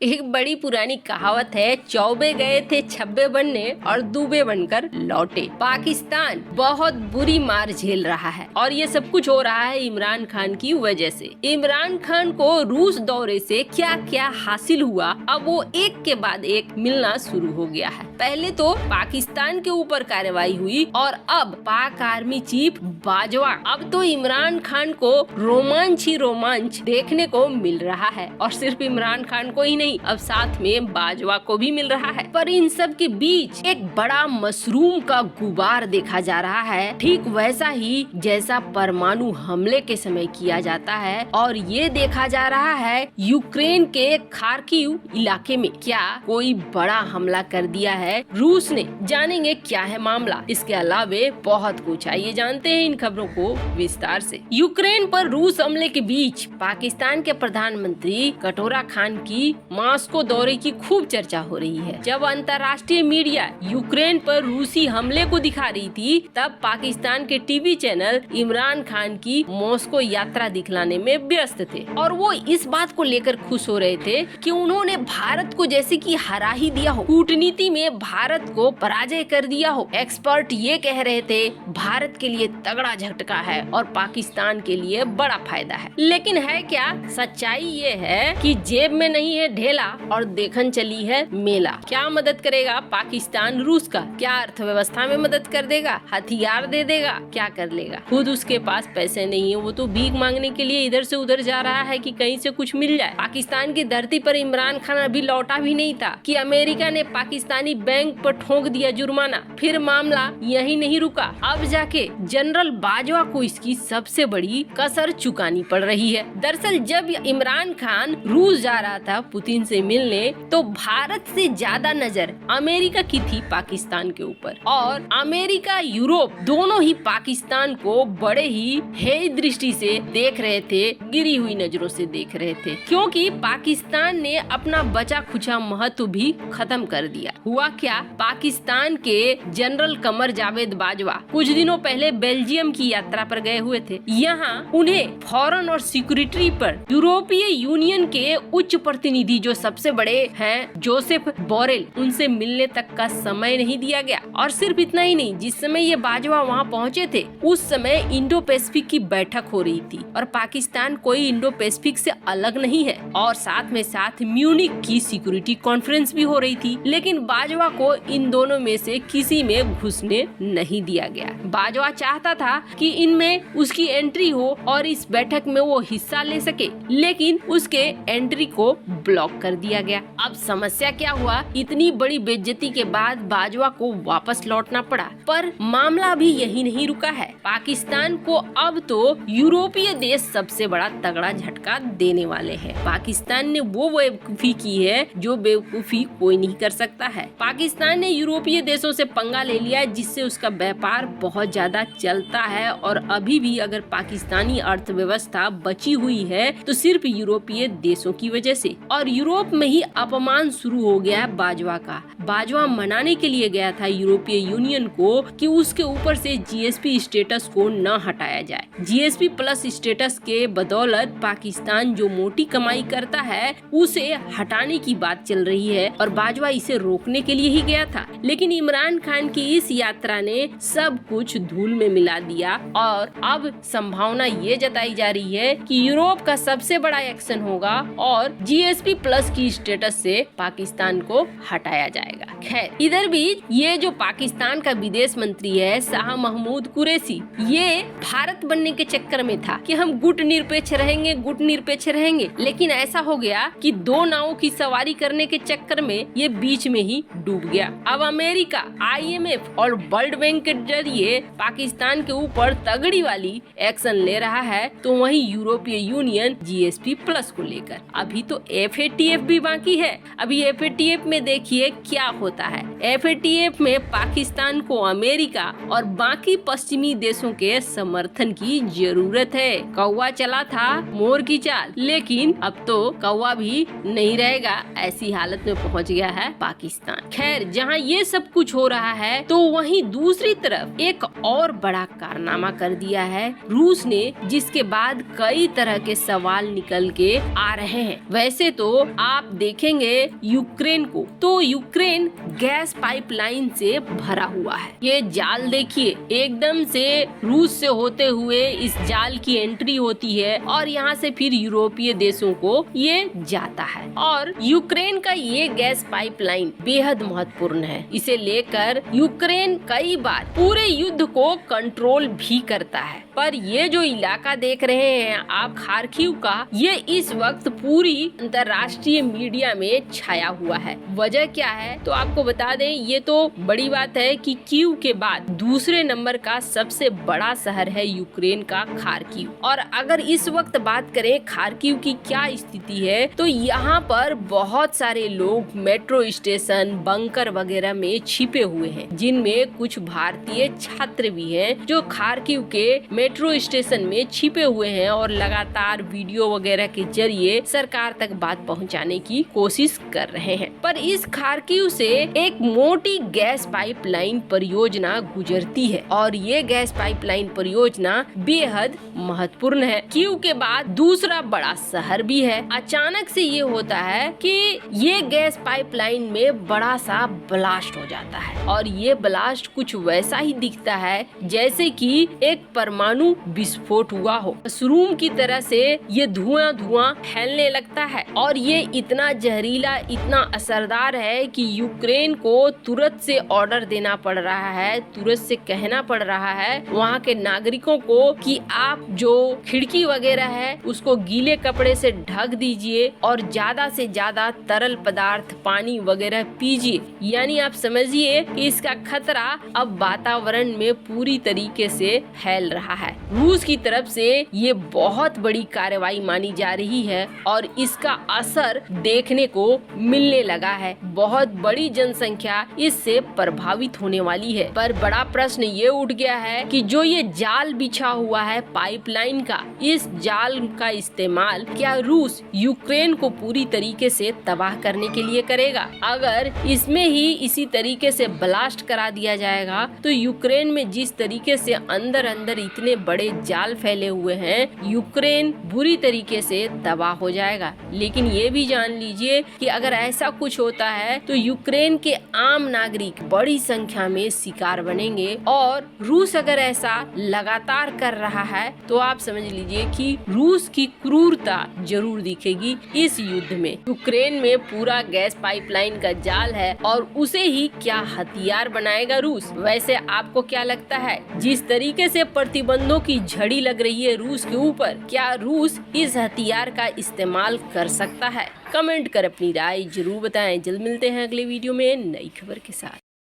एक बड़ी पुरानी कहावत है, चौबे गए थे छब्बे बनने और दूबे बनकर लौटे। पाकिस्तान बहुत बुरी मार झेल रहा है और ये सब कुछ हो रहा है इमरान खान की वजह से। इमरान खान को रूस दौरे से क्या क्या हासिल हुआ, अब वो एक के बाद एक मिलना शुरू हो गया है। पहले तो पाकिस्तान के ऊपर कार्रवाई हुई और अब पाक आर्मी चीफ बाजवा, अब तो इमरान खान को रोमांच ही रोमांच देखने को मिल रहा है। और सिर्फ इमरान खान को ही नहीं, अब साथ में बाजवा को भी मिल रहा है। पर इन सब के बीच एक बड़ा मशरूम का गुबार देखा जा रहा है, ठीक वैसा ही जैसा परमाणु हमले के समय किया जाता है। और ये देखा जा रहा है यूक्रेन के खार्किव इलाके में क्या कोई बड़ा हमला कर दिया है रूस ने। जानेंगे क्या है मामला, इसके अलावे बहुत कुछ। आइए जानते हैं इन खबरों को विस्तार से। यूक्रेन पर रूस हमले के बीच पाकिस्तान के प्रधानमंत्री कटोरा खान की मॉस्को दौरे की खूब चर्चा हो रही है। जब अंतर्राष्ट्रीय मीडिया यूक्रेन पर रूसी हमले को दिखा रही थी, तब पाकिस्तान के टीवी चैनल इमरान खान की मॉस्को यात्रा दिखलाने में व्यस्त थे और वो इस बात को लेकर खुश हो रहे थे कि उन्होंने भारत को जैसे कि हरा ही दिया हो, कूटनीति में भारत को पराजय कर दिया हो। एक्सपर्ट ये कह रहे थे भारत के लिए तगड़ा झटका है और पाकिस्तान के लिए बड़ा फायदा है। लेकिन है क्या, सच्चाई ये है कि जेब में नहीं है ढेला और देखन चली है मेला। क्या मदद करेगा पाकिस्तान रूस का? क्या अर्थव्यवस्था में मदद कर देगा, हथियार दे देगा, क्या कर लेगा? खुद उसके पास पैसे नहीं है, वो तो भीख मांगने के लिए इधर से उधर जा रहा है कि कहीं से कुछ मिल जाए। पाकिस्तान की धरती पर इमरान खान अभी लौटा भी नहीं था कि अमेरिका ने पाकिस्तानी बैंक पर ठोक दिया जुर्माना। फिर मामला यही नहीं रुका, अब जाके जनरल बाजवा को इसकी सबसे बड़ी कसर चुकानी पड़ रही है। दरअसल जब इमरान खान रूस जा रहा था पुतिन से मिलने, तो भारत से ज्यादा नजर अमेरिका की थी पाकिस्तान के ऊपर और अमेरिका यूरोप दोनों ही पाकिस्तान को बड़े ही हेय दृष्टि से देख रहे थे, गिरी हुई नजरों से देख रहे थे, क्योंकि पाकिस्तान ने अपना बचा खुचा महत्व भी खत्म कर दिया। हुआ क्या, पाकिस्तान के जनरल कमर जावेद बाजवा कुछ दिनों पहले बेल्जियम की यात्रा पर गए हुए थे। यहाँ उन्हें फॉरेन और सिक्योरिटी पर यूरोपीय यूनियन के उच्च प्रतिनिधि जो सबसे बड़े हैं जोसेफ बोरेल, उनसे मिलने तक का समय नहीं दिया गया। और सिर्फ इतना ही नहीं, जिस समय ये बाजवा वहाँ पहुँचे थे उस समय इंडो पैसिफिक की बैठक हो रही थी और पाकिस्तान कोई इंडो पैसिफिक से अलग नहीं है। और साथ में साथ म्यूनिक की सिक्योरिटी कॉन्फ्रेंस भी हो रही थी, लेकिन बाजवा को इन दोनों में से किसी में घुसने नहीं दिया गया। बाजवा चाहता था कि इनमें उसकी एंट्री हो और इस बैठक में वो हिस्सा ले सके, लेकिन उसके एंट्री को ब्लॉक कर दिया गया। अब समस्या क्या हुआ, इतनी बड़ी बेइज्जती के बाद बाजवा को वापस लौटना पड़ा। पर मामला भी यही नहीं रुका है, पाकिस्तान को अब तो यूरोपीय देश सबसे बड़ा तगड़ा झटका देने वाले हैं। पाकिस्तान ने वो बेवकूफी की है जो बेवकूफी कोई नहीं कर सकता है। पाकिस्तान ने यूरोपीय देशों से पंगा ले लिया, जिससे उसका व्यापार बहुत ज्यादा चलता है और अभी भी अगर पाकिस्तानी अर्थव्यवस्था बची हुई है तो सिर्फ यूरोपीय देशों की वजह से। और यूरोप में ही अपमान शुरू हो गया है बाजवा का। बाजवा मनाने के लिए गया था यूरोपीय यूनियन को कि उसके ऊपर से जीएसपी स्टेटस को न हटाया जाए। जीएसपी प्लस स्टेटस के बदौलत पाकिस्तान जो मोटी कमाई करता है उसे हटाने की बात चल रही है और बाजवा इसे रोकने के लिए ही गया था। लेकिन इमरान खान की इस यात्रा ने सब कुछ धूल में मिला दिया और अब संभावना ये जताई जा रही है कि यूरोप का सबसे बड़ा एक्शन होगा और जीएसपी प्लस की स्टेटस से पाकिस्तान को हटाया जाएगा। खैर, इधर भी ये जो पाकिस्तान का विदेश मंत्री है शाह महमूद कुरैशी, ये भारत बनने के चक्कर में था कि हम गुट निरपेक्ष रहेंगे, लेकिन ऐसा हो गया कि दो नावों की सवारी करने के चक्कर में ये बीच में ही डूब गया। अब अमेरिका, IMF और वर्ल्ड बैंक के जरिए पाकिस्तान के ऊपर तगड़ी वाली एक्शन ले रहा है, तो वहीं यूरोपीय यूनियन जीएसपी प्लस को लेकर अभी तो FATF भी बाकी है। अभी FATF में देखिए क्या होता है। FATF में पाकिस्तान को अमेरिका और बाकी पश्चिमी देशों के समर्थन की जरूरत है। कौवा चला था मोर की चाल, लेकिन अब तो कौवा भी नहीं रहेगा, ऐसी हालत में पहुंच गया है पाकिस्तान। खैर, जहां ये सब कुछ हो रहा है तो वहीं दूसरी तरफ एक और बड़ा कारनामा कर दिया है रूस ने, जिसके बाद कई तरह के सवाल निकल के आ रहे हैं। वैसे तो आप देखेंगे यूक्रेन को, तो यूक्रेन गैस पाइपलाइन से भरा हुआ है। ये जाल देखिए, एकदम से रूस से होते हुए इस जाल की एंट्री होती है और यहाँ से फिर यूरोपीय देशों को ये जाता है। और यूक्रेन का ये गैस पाइपलाइन बेहद महत्वपूर्ण है। इसे लेकर यूक्रेन कई बार पूरे युद्ध को कंट्रोल भी करता है। पर ये जो इलाका देख रहे हैं आप खार्किव का, ये इस वक्त पूरी अंतर्राष्ट्रीय मीडिया में छाया हुआ है। वजह क्या है तो आपको बता दें, ये तो बड़ी बात है कि कीव के बाद दूसरे नंबर का सबसे बड़ा शहर है यूक्रेन का खार्किव। और अगर इस वक्त बात करें खार्किव की क्या स्थिति है, तो यहाँ पर बहुत सारे लोग मेट्रो स्टेशन, बंकर वगैरह में छिपे हुए हैं, जिनमें कुछ भारतीय छात्र भी हैं जो खार्किव के मेट्रो स्टेशन में छिपे हुए हैं और लगातार वीडियो वगैरह के जरिए सरकार तक बात पहुंचाने की कोशिश कर रहे हैं। पर इस खार्किव से एक मोटी गैस पाइपलाइन परियोजना गुजरती है और ये गैस पाइपलाइन परियोजना बेहद महत्वपूर्ण है। कीव के बाद दूसरा बड़ा शहर भी है। अचानक से ये होता है कि ये गैस पाइपलाइन में बड़ा सा ब्लास्ट हो जाता है और ये ब्लास्ट कुछ वैसा ही दिखता है जैसे कि एक परमाणु विस्फोट हुआ हो। मशरूम की तरह से ये धुआं फैलने लगता है और ये इतना जहरीला, इतना असरदार है कि यूक्रेन को तुरंत से ऑर्डर देना पड़ रहा है, तुरंत से कहना पड़ रहा है वहाँ के नागरिकों को कि आप जो खिड़की वगैरह है उसको गीले कपड़े से ढक दीजिए और ज्यादा से ज्यादा तरल पदार्थ, पानी वगैरह पीजिए। यानी आप समझिए कि इसका खतरा अब वातावरण में पूरी तरीके से फैल रहा है। रूस की तरफ से ये बहुत बड़ी कार्रवाई मानी जा रही है और इसका असर देखने को मिलने लगा है। बहुत बड़ी जनसंख्या इससे प्रभावित होने वाली है। पर बड़ा प्रश्न ये उठ गया है कि जो ये जाल बिछा हुआ है पाइपलाइन का, इस जाल का इस्तेमाल क्या रूस यूक्रेन को पूरी तरीके से तबाह करने के लिए करेगा? अगर इसमें ही इसी तरीके से ब्लास्ट करा दिया जाएगा तो यूक्रेन में जिस तरीके से अंदर अंदर इतने बड़े जाल फैले हुए हैं, यूक्रेन बुरी तरीके से तबाह हो जाएगा। लेकिन ये भी जान लीजिए कि अगर ऐसा कुछ होता है तो यूक्रेन के आम नागरिक बड़ी संख्या में शिकार बनेंगे और रूस अगर ऐसा लगातार कर रहा है तो आप समझ लीजिए कि रूस की क्रूरता जरूर दिखेगी इस युद्ध में। यूक्रेन में पूरा गैस पाइपलाइन का जाल है और उसे ही क्या हथियार बनाएगा रूस? वैसे आपको क्या लगता है, जिस तरीके से प्रतिबंधों की झड़ी लग रही है रूस के ऊपर, क्या रूस इस हथियार का इस्तेमाल कर सकता है? कमेंट कर अपनी राय जरूर बताएं। जल्द मिलते हैं अगले वीडियो में नई खबर के साथ।